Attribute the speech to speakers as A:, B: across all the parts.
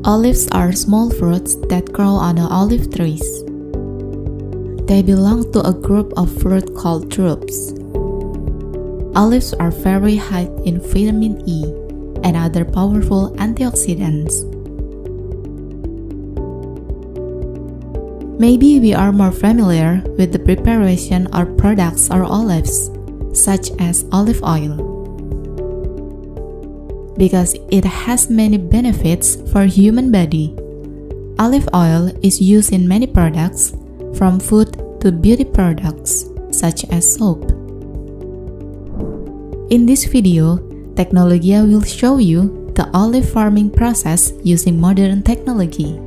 A: Olives are small fruits that grow on the olive trees. They belong to a group of fruit called drupes. Olives are very high in vitamin E and other powerful antioxidants. Maybe we are more familiar with the preparation or products of olives, such as olive oil, because it has many benefits for human body. Olive oil is used in many products, from food to beauty products, such as soap. In this video, Technologia will show you the olive farming process using modern technology.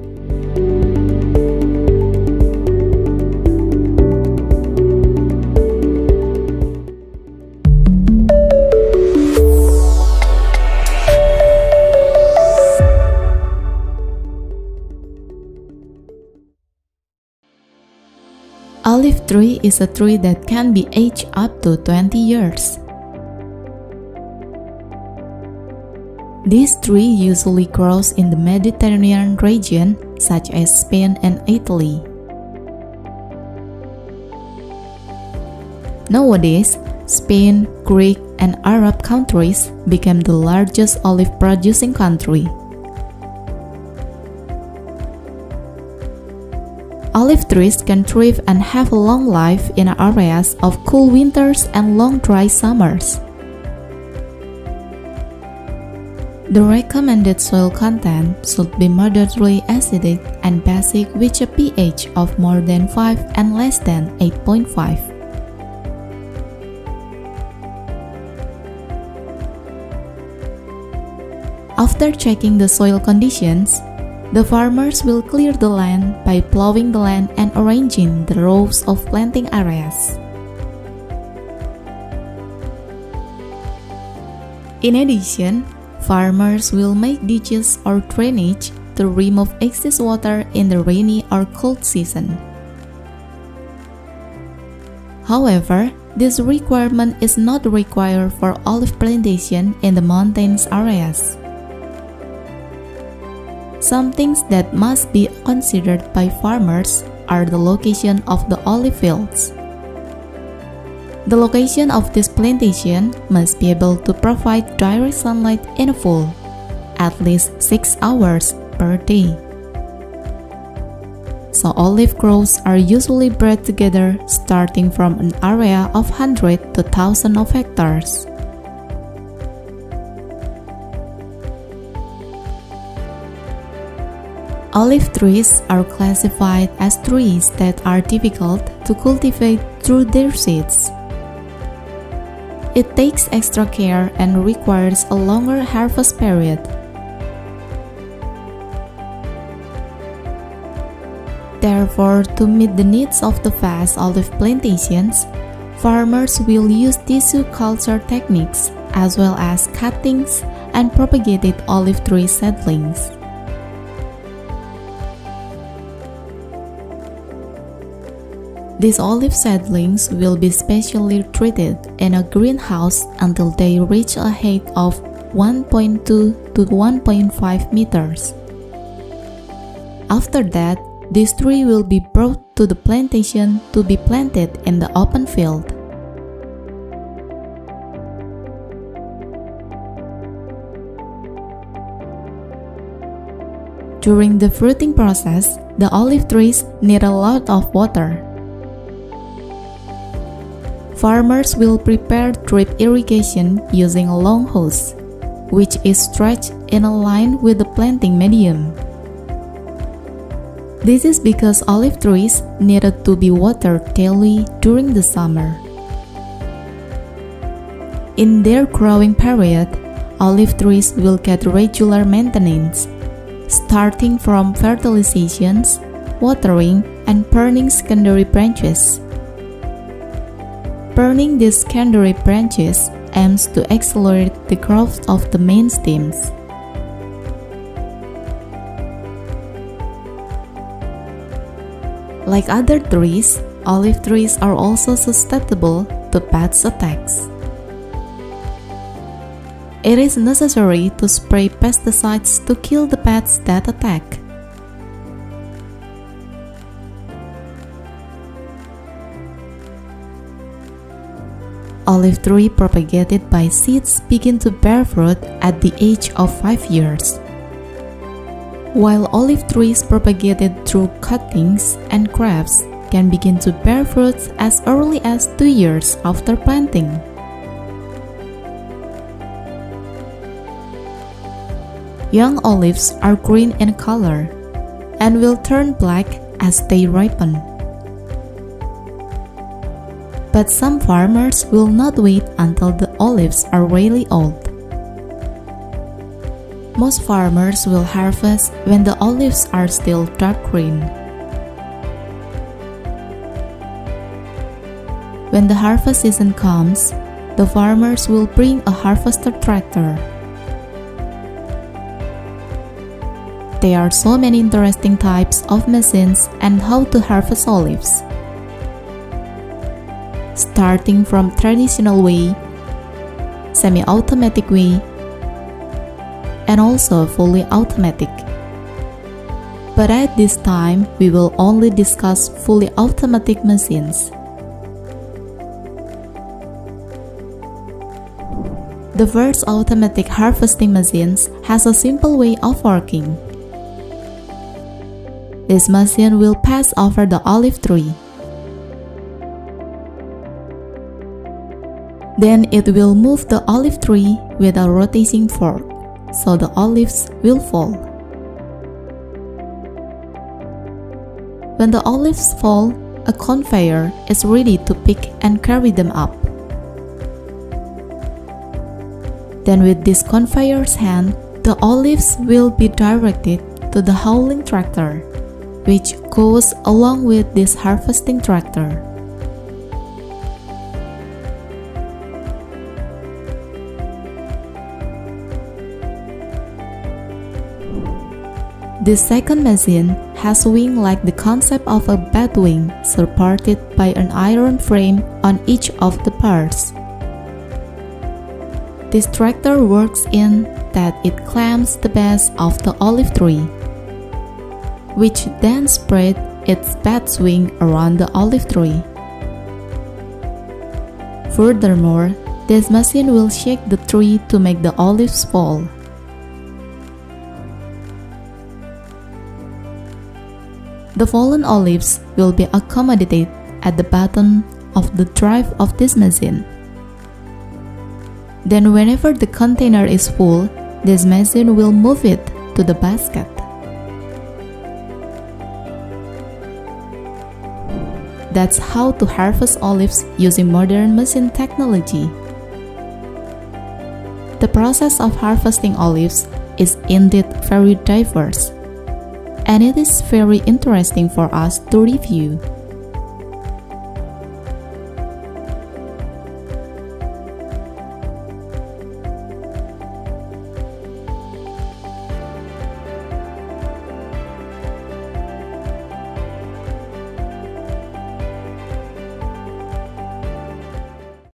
A: Olive tree is a tree that can be aged up to 20 years. This tree usually grows in the Mediterranean region, such as Spain and Italy. Nowadays, Spain, Greek, and Arab countries became the largest olive-producing country. Olive trees can thrive and have a long life in areas of cool winters and long dry summers. The recommended soil content should be moderately acidic and basic with a pH of more than 5 and less than 8.5. After checking the soil conditions, the farmers will clear the land by plowing the land and arranging the rows of planting areas. In addition, farmers will make ditches or drainage to remove excess water in the rainy or cold season. However, this requirement is not required for olive plantation in the mountainous areas. Some things that must be considered by farmers are the location of the olive fields. The location of this plantation must be able to provide direct sunlight in full, at least 6 hours per day. So olive groves are usually bred together starting from an area of 100 to 1000 of hectares. Olive trees are classified as trees that are difficult to cultivate through their seeds. It takes extra care and requires a longer harvest period. Therefore, to meet the needs of the vast olive plantations, farmers will use tissue culture techniques as well as cuttings and propagated olive tree seedlings. These olive seedlings will be specially treated in a greenhouse until they reach a height of 1.2 to 1.5 meters. After that, this tree will be brought to the plantation to be planted in the open field. During the fruiting process, the olive trees need a lot of water. Farmers will prepare drip irrigation using a long hose, which is stretched in a line with the planting medium. This is because olive trees needed to be watered daily during the summer. In their growing period, olive trees will get regular maintenance, starting from fertilizations, watering, and pruning secondary branches. Pruning these secondary branches aims to accelerate the growth of the main stems. Like other trees, olive trees are also susceptible to pest attacks. it is necessary to spray pesticides to kill the pests that attack. Olive tree propagated by seeds begin to bear fruit at the age of 5 years, while olive trees propagated through cuttings and grafts can begin to bear fruits as early as 2 years after planting. Young olives are green in color and will turn black as they ripen. But some farmers will not wait until the olives are really old. Most farmers will harvest when the olives are still dark green. When the harvest season comes, the farmers will bring a harvester tractor. There are so many interesting types of machines and how to harvest olives. Starting from traditional way, semi-automatic way, and also fully automatic. But at this time, we will only discuss fully automatic machines. The first automatic harvesting machines has a simple way of working. This machine will pass over the olive tree. Then it will move the olive tree with a rotating fork, so the olives will fall. When the olives fall, a conveyor is ready to pick and carry them up. Then with this conveyor's hand, the olives will be directed to the hauling tractor, which goes along with this harvesting tractor. This second machine has wings like the concept of a bat wing supported by an iron frame on each of the parts. This tractor works in that it clamps the base of the olive tree, which then spread its bat's wing around the olive tree. Furthermore, this machine will shake the tree to make the olives fall. The fallen olives will be accommodated at the bottom of the drive of this machine. Then whenever the container is full, this machine will move it to the basket. That's how to harvest olives using modern machine technology. The process of harvesting olives is indeed very diverse, and it is very interesting for us to review.